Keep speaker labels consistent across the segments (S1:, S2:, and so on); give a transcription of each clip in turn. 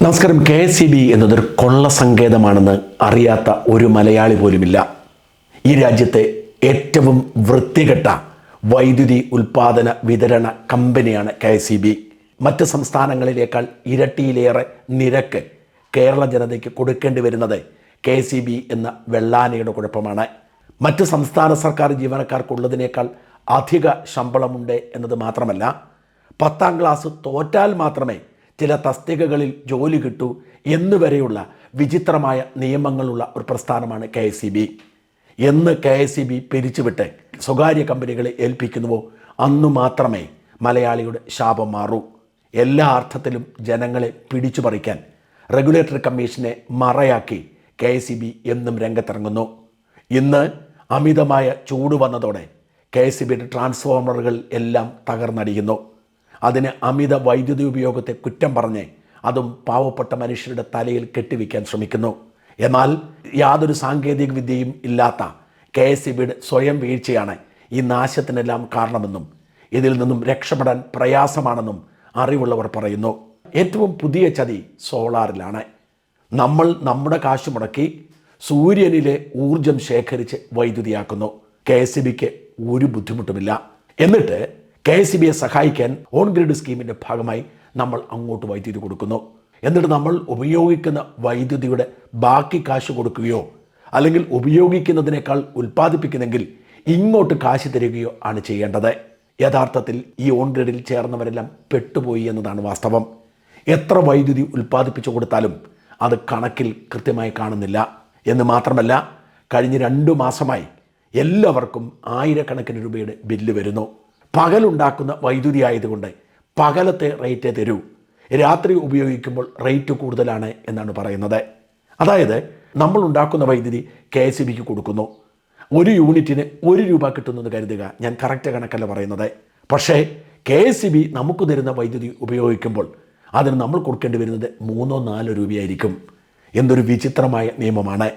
S1: നമസ്കാരം. KSEB എന്നതൊരു കൊള്ള സങ്കേതമാണെന്ന് അറിയാത്ത ഒരു മലയാളി പോലുമില്ല. ഈ രാജ്യത്തെ ഏറ്റവും വൃത്തികെട്ട വൈദ്യുതി ഉൽപാദന വിതരണ കമ്പനിയാണ് KSEB. മറ്റ് സംസ്ഥാനങ്ങളിലേക്കാൾ ഇരട്ടിയിലേറെ നിരക്ക് കേരള ജനതയ്ക്ക് കൊടുക്കേണ്ടി വരുന്നത് KSEB എന്ന വെള്ളാനയുടെ കുഴപ്പമാണ്. മറ്റ് സംസ്ഥാന സർക്കാർ ജീവനക്കാർക്കുള്ളതിനേക്കാൾ അധിക ശമ്പളമുണ്ട് എന്നത് മാത്രമല്ല, 10ാം ക്ലാസ് തോറ്റാൽ മാത്രമേ ചില തസ്തികകളിൽ ജോലി കിട്ടൂ എന്നുവരെയുള്ള വിചിത്രമായ നിയമങ്ങളുള്ള ഒരു പ്രസ്ഥാനമാണ് KSEB. എന്ന് KSEB പിരിച്ചുവിട്ട് സ്വകാര്യ കമ്പനികളെ ഏൽപ്പിക്കുന്നുവോ അന്നു മാത്രമേ മലയാളിയുടെ ശാപം മാറൂ. എല്ലാ അർത്ഥത്തിലും ജനങ്ങളെ പിടിച്ചു പറിക്കാൻ റെഗുലേറ്ററി കമ്മീഷനെ മറയാക്കി KSEB എന്നും രംഗത്തിറങ്ങുന്നു. ഇന്ന് അമിതമായ ചൂട് വന്നതോടെ KSEBയുടെ ട്രാൻസ്ഫോമറുകൾ എല്ലാം തകർന്നടിയുന്നു. അതിന് അമിത വൈദ്യുതി ഉപയോഗത്തെ കുറ്റം പറഞ്ഞ് അതും പാവപ്പെട്ട മനുഷ്യരുടെ തലയിൽ കെട്ടിവയ്ക്കാൻ ശ്രമിക്കുന്നു. എന്നാൽ യാതൊരു സാങ്കേതിക വിദ്യയും ഇല്ലാത്ത KSEBയുടെ സ്വയം വീഴ്ചയാണ് ഈ നാശത്തിനെല്ലാം കാരണമെന്നും ഇതിൽ നിന്നും രക്ഷപ്പെടാൻ പ്രയാസമാണെന്നും അറിവുള്ളവർ പറയുന്നു. ഏറ്റവും പുതിയ ചതി സോളാറിലാണ്. നമ്മൾ നമ്മുടെ കാശ് മുടക്കി സൂര്യനിലെ ഊർജം ശേഖരിച്ച് വൈദ്യുതിയാക്കുന്നു. KSEBക്ക് ഒരു ബുദ്ധിമുട്ടുമില്ല. എന്നിട്ട് KSEBയെ സഹായിക്കാൻ ഓൺ ഗ്രിഡ് സ്കീമിൻ്റെ ഭാഗമായി നമ്മൾ അങ്ങോട്ട് വൈദ്യുതി കൊടുക്കുന്നു. എന്നിട്ട് നമ്മൾ ഉപയോഗിക്കുന്ന വൈദ്യുതിയുടെ ബാക്കി കാശ് കൊടുക്കുകയോ അല്ലെങ്കിൽ ഉപയോഗിക്കുന്നതിനേക്കാൾ ഉൽപ്പാദിപ്പിക്കുന്നെങ്കിൽ ഇങ്ങോട്ട് കാശ് തരികയോ ആണ് ചെയ്യേണ്ടത്. യഥാർത്ഥത്തിൽ ഈ ഓൺ ഗ്രിഡിൽ ചേർന്നവരെല്ലാം പെട്ടുപോയി എന്നതാണ് വാസ്തവം. എത്ര വൈദ്യുതി ഉൽപ്പാദിപ്പിച്ചു കൊടുത്താലും അത് കണക്കിൽ കൃത്യമായി കാണുന്നില്ല. എന്ന് മാത്രമല്ല, കഴിഞ്ഞ 2 മാസമായി എല്ലാവർക്കും ആയിരക്കണക്കിന് രൂപയുടെ ബില്ല് വരുന്നു. പകലുണ്ടാക്കുന്ന വൈദ്യുതി ആയതുകൊണ്ട് പകലത്തെ റേറ്റേ തരൂ, രാത്രി ഉപയോഗിക്കുമ്പോൾ റേറ്റ് കൂടുതലാണ് എന്നാണ് പറയുന്നത്. അതായത് നമ്മൾ ഉണ്ടാക്കുന്ന വൈദ്യുതി KSEBക്ക് കൊടുക്കുന്നു. 1 യൂണിറ്റിന് 1 രൂപ കിട്ടുന്നെന്ന് കരുതുക. ഞാൻ കറക്റ്റ് കണക്കല്ല പറയുന്നത്. പക്ഷേ KSEB നമുക്ക് തരുന്ന വൈദ്യുതി ഉപയോഗിക്കുമ്പോൾ അതിന് നമ്മൾ കൊടുക്കേണ്ടി വരുന്നത് 3-4 രൂപയായിരിക്കും. എന്തൊരു വിചിത്രമായ നിയമമാണ്.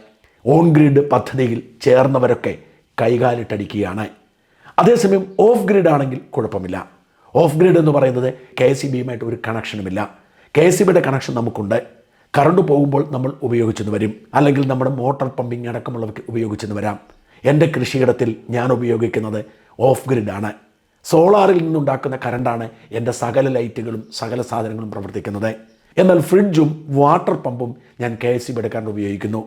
S1: ഓൺ ഗ്രിഡ് പദ്ധതിയിൽ ചേർന്നവരൊക്കെ കൈകാലിട്ടടിക്കുകയാണ്. അതേസമയം ഓഫ് ഗ്രിഡ് ആണെങ്കിൽ കുഴപ്പമില്ല. ഓഫ് ഗ്രിഡ് എന്ന് പറയുന്നത് KSEBയുമായിട്ട് ഒരു കണക്ഷനുമില്ല. KSEBയുടെ കണക്ഷൻ നമുക്കുണ്ട്. കറണ്ട് പോകുമ്പോൾ നമ്മൾ ഉപയോഗിച്ചെന്ന് വരും, അല്ലെങ്കിൽ നമ്മുടെ മോട്ടോർ പമ്പിങ് അടക്കമുള്ളവർക്ക് ഉപയോഗിച്ചെന്ന് വരാം. എൻ്റെ കൃഷിയിടത്തിൽ ഞാൻ ഉപയോഗിക്കുന്നത് ഓഫ് ഗ്രിഡാണ്. സോളാറിൽ നിന്നുണ്ടാക്കുന്ന കറണ്ടാണ് എൻ്റെ സകല ലൈറ്റുകളും സകല സാധനങ്ങളും പ്രവർത്തിക്കുന്നത്. എന്നാൽ ഫ്രിഡ്ജും വാട്ടർ പമ്പും ഞാൻ KSEBയുടെ കറണ്ട് ഉപയോഗിക്കുന്നു.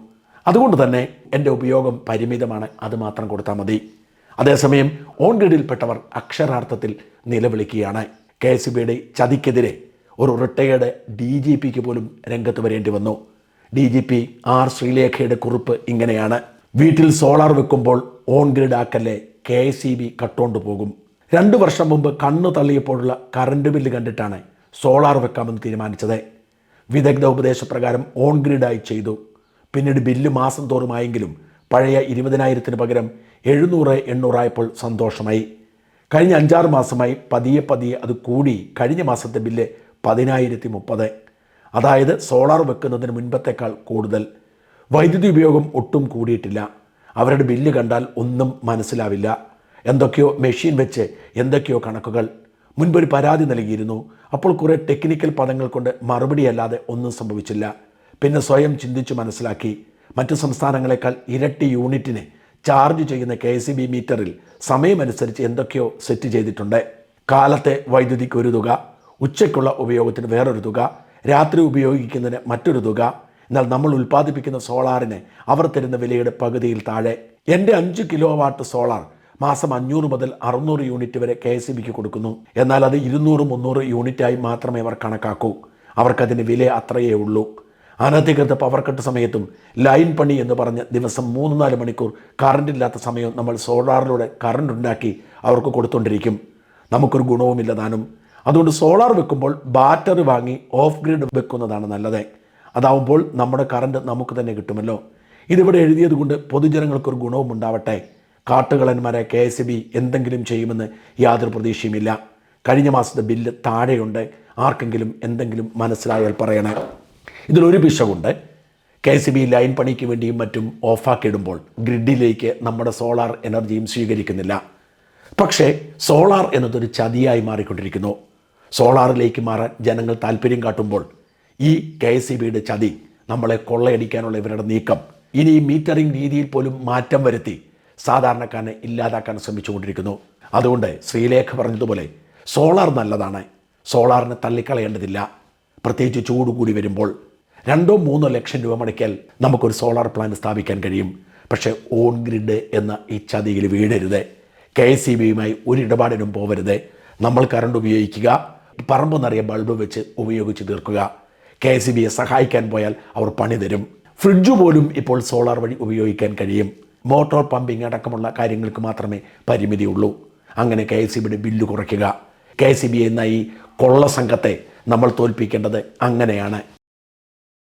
S1: അതുകൊണ്ട് തന്നെ എൻ്റെ ഉപയോഗം പരിമിതമാണ്. അത് മാത്രം കൊടുത്താൽ മതി. അതേസമയം ഓൺ ഗ്രിഡിൽപ്പെട്ടവർ അക്ഷരാർത്ഥത്തിൽ നിലവിളിക്കുകയാണ്. KSEBയുടെ ചതിക്കെതിരെ ഒരു റിട്ടയേർഡ് DGPക്ക് പോലും രംഗത്ത് വരേണ്ടി വന്നു. DGP R ശ്രീലേഖയുടെ കുറിപ്പ് ഇങ്ങനെയാണ്: വീട്ടിൽ സോളാർ വെക്കുമ്പോൾ ഓൺ ഗ്രിഡ് ആക്കല്ലേ, KSEB കട്ടുകൊണ്ട് പോകും. 2 വർഷം മുമ്പ് കണ്ണു തള്ളിയപ്പോഴുള്ള കറണ്ട് ബില്ല് കണ്ടിട്ടാണ് സോളാർ വെക്കാമെന്ന് തീരുമാനിച്ചത്. വിദഗ്ധ ഉപദേശപ്രകാരം ഓൺ ഗ്രിഡായി ചെയ്തു. പിന്നീട് ബില്ല് മാസം തോറുമായെങ്കിലും പഴയ 20,000-ന് പകരം 700-800 ആയപ്പോൾ സന്തോഷമായി. കഴിഞ്ഞ 5-6 മാസമായി പതിയെ അത് കൂടി കഴിഞ്ഞ മാസത്തെ ബില്ല് 10,030. അതായത് സോളാർ വെക്കുന്നതിന് മുൻപത്തേക്കാൾ കൂടുതൽ. വൈദ്യുതി ഉപയോഗം ഒട്ടും കൂടിയിട്ടില്ല. അവരുടെ ബില്ല് കണ്ടാൽ ഒന്നും മനസ്സിലാവില്ല. എന്തൊക്കെയോ മെഷീൻ വെച്ച് എന്തൊക്കെയോ കണക്കുകൾ. മുൻപൊരു പരാതി നൽകിയിരുന്നു. അപ്പോൾ കുറേ ടെക്നിക്കൽ പദങ്ങൾ കൊണ്ട് മറുപടിയല്ലാതെ ഒന്നും സംഭവിച്ചില്ല. പിന്നെ സ്വയം ചിന്തിച്ചു മനസ്സിലാക്കി. മറ്റു സംസ്ഥാനങ്ങളെക്കാൾ ഇരട്ടി യൂണിറ്റിന് ചാർജ് ചെയ്യുന്ന KSEB മീറ്ററിൽ സമയമനുസരിച്ച് എന്തൊക്കെയോ സെറ്റ് ചെയ്തിട്ടുണ്ട്. കാലത്തെ വൈദ്യുതിക്ക് ഒരു തുക, ഉച്ചയ്ക്കുള്ള ഉപയോഗത്തിന് വേറൊരു തുക, രാത്രി ഉപയോഗിക്കുന്നതിന് മറ്റൊരു തുക. എന്നാൽ നമ്മൾ ഉൽപ്പാദിപ്പിക്കുന്ന സോളാറിന് അവർ തരുന്ന വിലയുടെ പകുതിയിൽ താഴെ. എൻ്റെ 5 കിലോവാട്ട് സോളാർ മാസം 500 മുതൽ 600 യൂണിറ്റ് വരെ KSEBക്ക് കൊടുക്കുന്നു. എന്നാൽ അത് 200-300 യൂണിറ്റായി മാത്രമേ അവർ കണക്കാക്കൂ. അവർക്കതിന് വില അത്രയേ ഉള്ളൂ. അനധികൃത പവർ കട്ട് സമയത്തും ലൈൻ പണി എന്ന് പറഞ്ഞ് ദിവസം 3-4 മണിക്കൂർ കറണ്ടില്ലാത്ത സമയം നമ്മൾ സോളാറിലൂടെ കറണ്ട് ഉണ്ടാക്കി അവർക്ക് കൊടുത്തുകൊണ്ടിരിക്കും. നമുക്കൊരു ഗുണവുമില്ല താനും. അതുകൊണ്ട് സോളാർ വെക്കുമ്പോൾ ബാറ്ററി വാങ്ങി ഓഫ് ഗ്രിഡ് വെക്കുന്നതാണ് നല്ലത്. അതാവുമ്പോൾ നമ്മുടെ കറണ്ട് നമുക്ക് തന്നെ കിട്ടുമല്ലോ. ഇതിവിടെ എഴുതിയത് കൊണ്ട് പൊതുജനങ്ങൾക്കൊരു ഗുണവും ഉണ്ടാവട്ടെ. കാട്ടുകളന്മാരെ KSEB എന്തെങ്കിലും ചെയ്യുമെന്ന് യാതൊരു പ്രതീക്ഷയുമില്ല. കഴിഞ്ഞ മാസത്തെ ബില്ല് താഴെയുണ്ട്. ആർക്കെങ്കിലും എന്തെങ്കിലും മനസ്സിലായാൽ പറയണേ. ഇതിലൊരു പിശകുണ്ട്. KSEB ലൈൻ പണിക്ക് വേണ്ടിയും മറ്റും ഓഫാക്കിയിടുമ്പോൾ ഗ്രിഡിലേക്ക് നമ്മുടെ സോളാർ എനർജിയും സ്വീകരിക്കുന്നില്ല. പക്ഷേ സോളാർ എന്നതൊരു ചതിയായി മാറിക്കൊണ്ടിരിക്കുന്നു. സോളാറിലേക്ക് മാറാൻ ജനങ്ങൾ താല്പര്യം കാട്ടുമ്പോൾ ഈ KSEBയുടെ ചതി, നമ്മളെ കൊള്ളയടിക്കാനുള്ള ഇവരുടെ നീക്കം, ഇനി ഈ മീറ്ററിംഗ് രീതിയിൽ പോലും മാറ്റം വരുത്തി സാധാരണക്കാരനെ ഇല്ലാതാക്കാൻ ശ്രമിച്ചുകൊണ്ടിരിക്കുന്നു. അതുകൊണ്ട് ശ്രീലേഖ പറഞ്ഞതുപോലെ സോളാർ നല്ലതാണ്, സോളാറിനെ തള്ളിക്കളയേണ്ടതില്ല. പ്രത്യേകിച്ച് ചൂട് കൂടി വരുമ്പോൾ 2-3 ലക്ഷം രൂപ മുടക്കിയാൽ നമുക്കൊരു സോളാർ പ്ലാന്റ് സ്ഥാപിക്കാൻ കഴിയും. പക്ഷേ ഓൺ ഗ്രിഡ് എന്ന ഈ ചതിയിൽ വീഴരുത്. KSEBയുമായി ഒരു ഇടപാടിനും പോവരുത്. നമ്മൾ കറണ്ട് ഉപയോഗിക്കുക, പറമ്പ് നിറയെ ബൾബ് വെച്ച് ഉപയോഗിച്ച് തീർക്കുക. KSEBയെ സഹായിക്കാൻ പോയാൽ അവർ പണി തരും. ഫ്രിഡ്ജ് പോലും ഇപ്പോൾ സോളാർ വഴി ഉപയോഗിക്കാൻ കഴിയും. മോട്ടോർ പമ്പിങ് അടക്കമുള്ള കാര്യങ്ങൾക്ക് മാത്രമേ പരിമിതിയുള്ളൂ. അങ്ങനെ KSEBയുടെ ബില്ല് കുറയ്ക്കുക. KSEB എന്ന ഈ കൊള്ള സംഘത്തെ നമ്മൾ തോൽപ്പിക്കേണ്ടത് അങ്ങനെയാണ്.